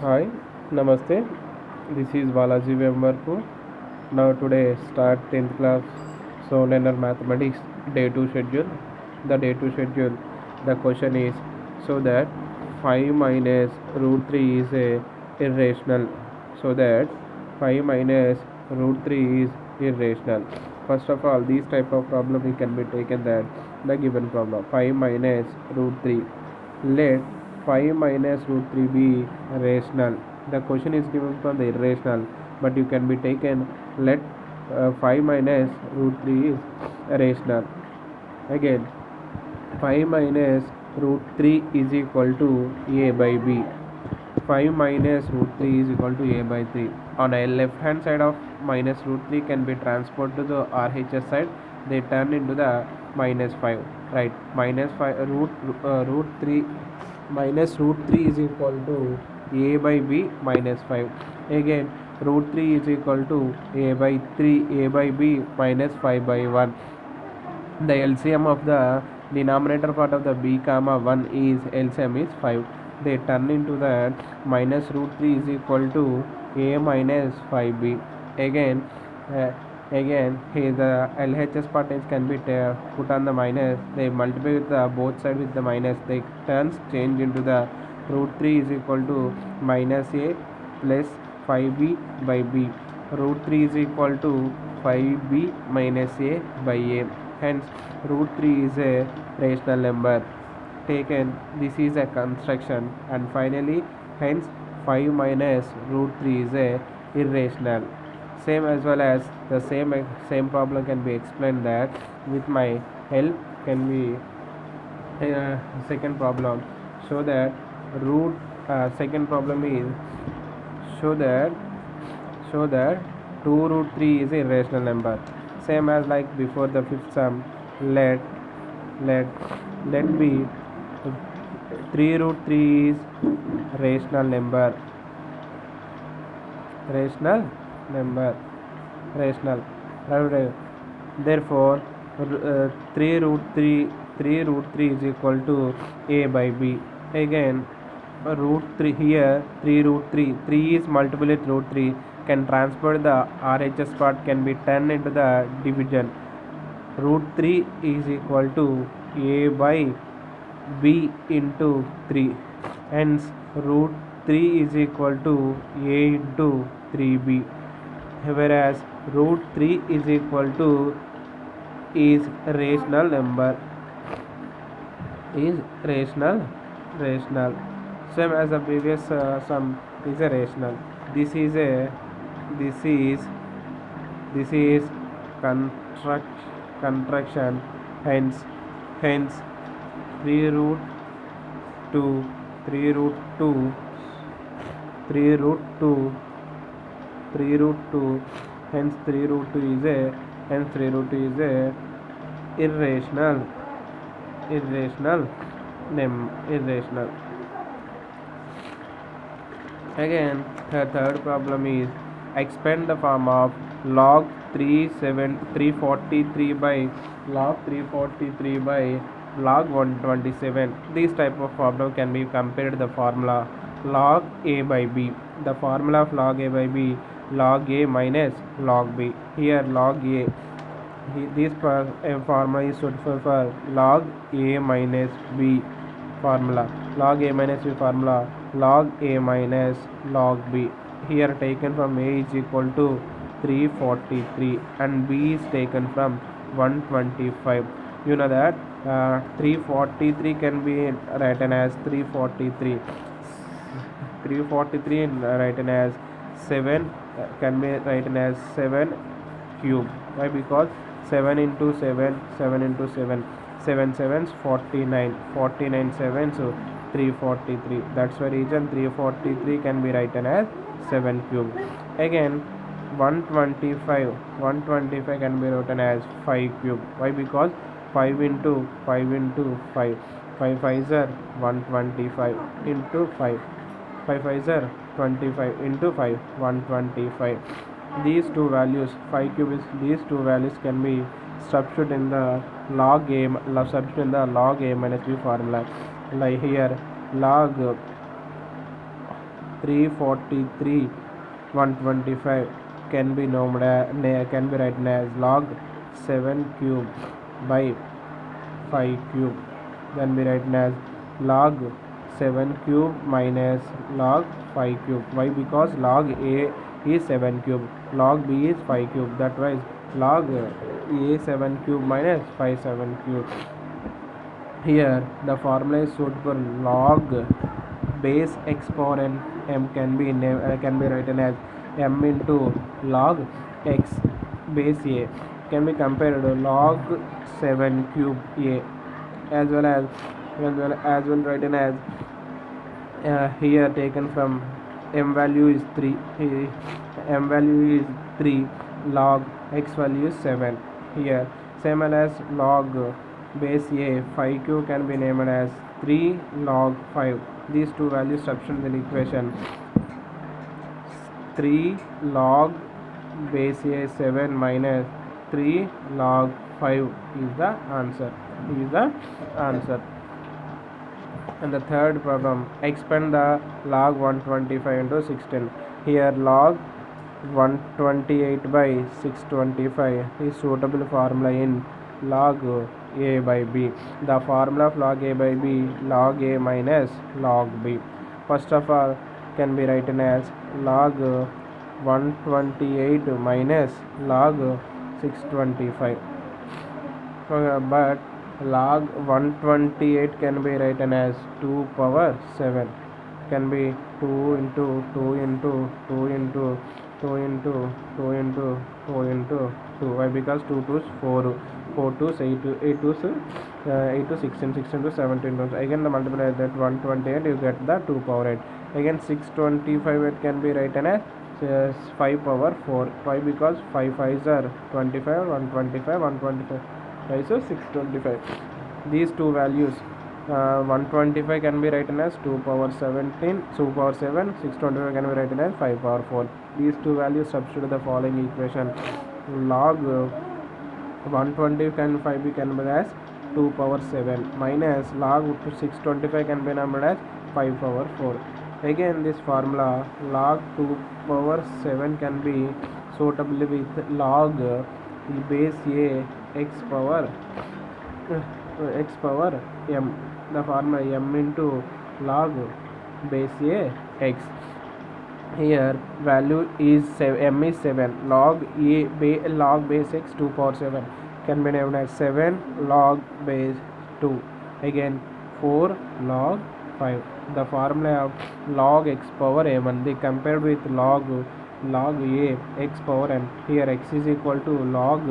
Hi, Namaste. This is Balaji Vembarpur. Now today start 10th class so learner mathematics day 2 schedule. The day 2 schedule. The question is so that 5 minus root 3 is a irrational. So that 5 minus root 3 is irrational. First of all, these type of problem it can be taken that the given problem 5 minus root 3. Let 5 minus root 3 be rational. The question is given from the irrational, but you can be taken let 5 minus root 3 is rational. Again, 5 minus root 3 is equal to a by b. 5 minus root 3 is equal to a by 3. On a left hand side of minus root 3 can be transferred to the RHS side. They turn into the minus 5. Right, minus 5 root 3 minus root 3 is equal to a by b minus 5. Again, root 3 is equal to a by 3 a by b minus 5 by 1. The LCM of the denominator part of the b comma 1 is LCM is 5. They turn into that minus root 3 is equal to a minus 5b. Again, uh, again here the LHS part is can be put on the minus. They multiply with the both side with the minus. They turns change into the root 3 is equal to minus a plus 5b by b. Root 3 is equal to 5b minus a by a. Hence, root 3 is a rational number. Taken, this is a construction, and finally, hence 5 minus root 3 is a irrational. Same as well as the same problem can be explained that with my help can be second problem. So that root second problem is show that show that 2 root 3 is a irrational number. Same as like before the fifth sum, let let let be 3 root 3 is rational number, rational number, rational. Right. Therefore 3 root 3 is equal to a by b. Again, root 3 here 3 root 3 is multiple with root 3 can transfer the RHS part can be turned into the division. Root 3 is equal to a by b into 3. Hence, root 3 is equal to a into 3b. Whereas root 3 is equal to is rational number, is rational. Same as the previous sum is a rational. This is a this is this is contraction. Hence 3 root 2 3 root 2 3 root 2 3 root 2 hence 3 root 2 is a hence 3 root 2 is a irrational irrational. Again, the third problem is expand the form of log 343 by log 343 by log 127. This type of problem can be compared to the formula log a by b. The formula of log a by b, log a minus log b. Here log a, this formula is suitable for log a minus b formula. Log a minus b formula, log a minus log b. Here taken from a is equal to 343 and b is taken from 125. You know that 343 can be written as 343 written as 7 can be written as 7 cube. Why? Because 7 into 7 7 into 7 7 sevens 49 49 7 so 343. That's why reason 343 can be written as 7 cube. Again 125 can be written as 5 cube. Why? Because 5 into 5 into 5 5 5s are 125 into 5 5 5s are 25 into 5 125. These two values 5 cube is these two values can be substitute in the log a substitute in the log a minus b formula. Like here log 343 125 can be can be written as log 7 cube by 5 cube, then be written as log 7 cube minus log 5 cube. Why? Because log a is 7 cube, log b is 5 cube, that was log a 7 cube minus 5 7 cube. Here the formula is suitable. Log base exponent m can be written as m into log x base a, can be compared to log 7 cube a, as well written as here taken from m value is 3, m value is 3, log x value is 7. Here same as log base a 5 cube can be named as 3 log 5. These two values substitute in the equation. 3 log base a 7 minus 3 log 5 is the answer. And the third problem, expand the log 125 into 16. Here log 128 by 625 is suitable formula in log a by b. The formula of log a by b, log a minus log b. First of all can be written as log 128 minus log 625. But log 128 can be written as 2 power 7, can be 2 into 2 into 2 into 2 into 2 into 2 into 2. Why? Because 2 2 is 4, 4 2 is 8, 8 2 is 8 to 16, 16 to 17. Again the multiply that 128, you get the 2 power 8. Again 625 it can be written as 5 power 4. Why? Because 5 5s are 25, 125, 125. So 625. These two values, 125 can be written as 2 power 17, 2 power 7, 625 can be written as 5 power 4. These two values substitute the following equation. Log 120 can be numbered as 2 power 7 minus log 625 can be numbered as 5 power 4. Again this formula log 2 power 7 can be suitable with log base a x power m. The formula m into log base a x. Here value is m is 7, log log base x 2 power 7 can be named as 7 log base 2. Again 4 log 5. The formula of log x power m1, they compared with log a x power m. Here x is equal to log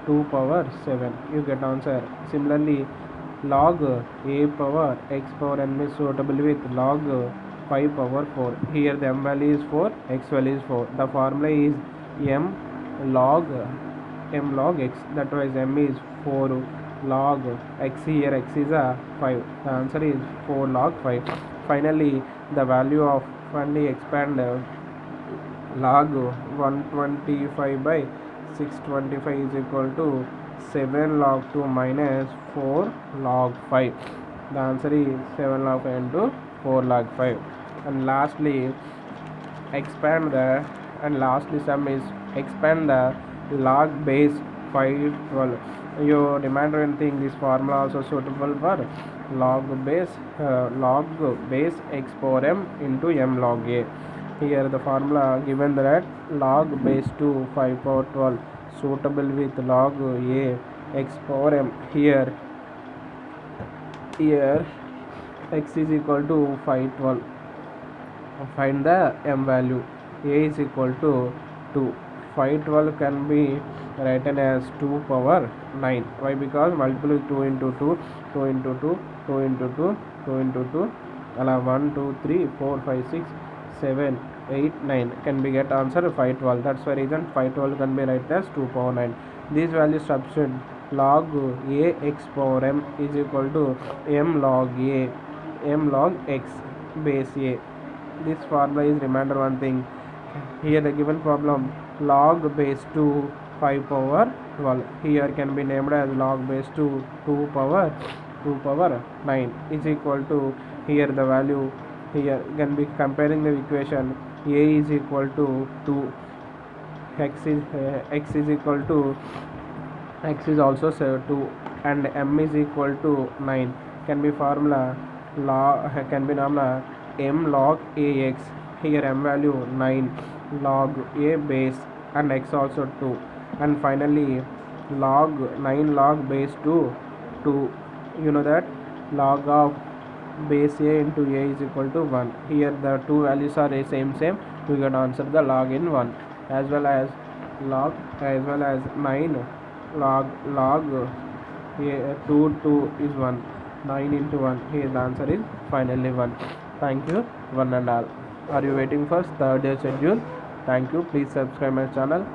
2 power 7, you get answer. Similarly log a power x power n is suitable with log 5 power 4. Here the m value is 4, x value is 4. The formula is m log x, that was m is 4 log x. Here x is a 5. The answer is 4 log 5. Finally the value of expand log 125 by 625 is equal to 7 log 2 minus 4 log 5. The answer is 7 log 5 into 4 log 5. And lastly sum is expand the log base 512. You reminder and think this formula also suitable for log base x power m into m log a. Here the formula given that log base 2 5 power 12 suitable with log a x power m. Here x is equal to 512. Find the m value. A is equal to 2. 512 can be written as 2 power 9. Why? Because multiple with 2 into 2, 2 into 2, 2 into 2, 2 into 2, 1 2 3 4 5 6 7 8 9 can be get answer 512. That's the reason 512 can be written as 2 power 9. These values substitute. Log a x power m is equal to m log x base a. This formula is remember one thing. Here the given problem log base 2 5 power 12. Here can be named as log base 2 2 power 9 is equal to, here the value Here can be comparing the equation. A is equal to 2, x is equal to x is also 2, and m is equal to 9. Can be formula log, can be formula m log ax. Here m value 9 log a base and x also 2, and finally log 9 log base 2. You know that log of base a into a is equal to 1. Here the two values are same. We can answer the log in 1, as well as 9 log 2 is 1. 9 into 1. Here the answer is finally 1. Thank you, one and all. Are you waiting for third day schedule? Thank you. Please subscribe my channel.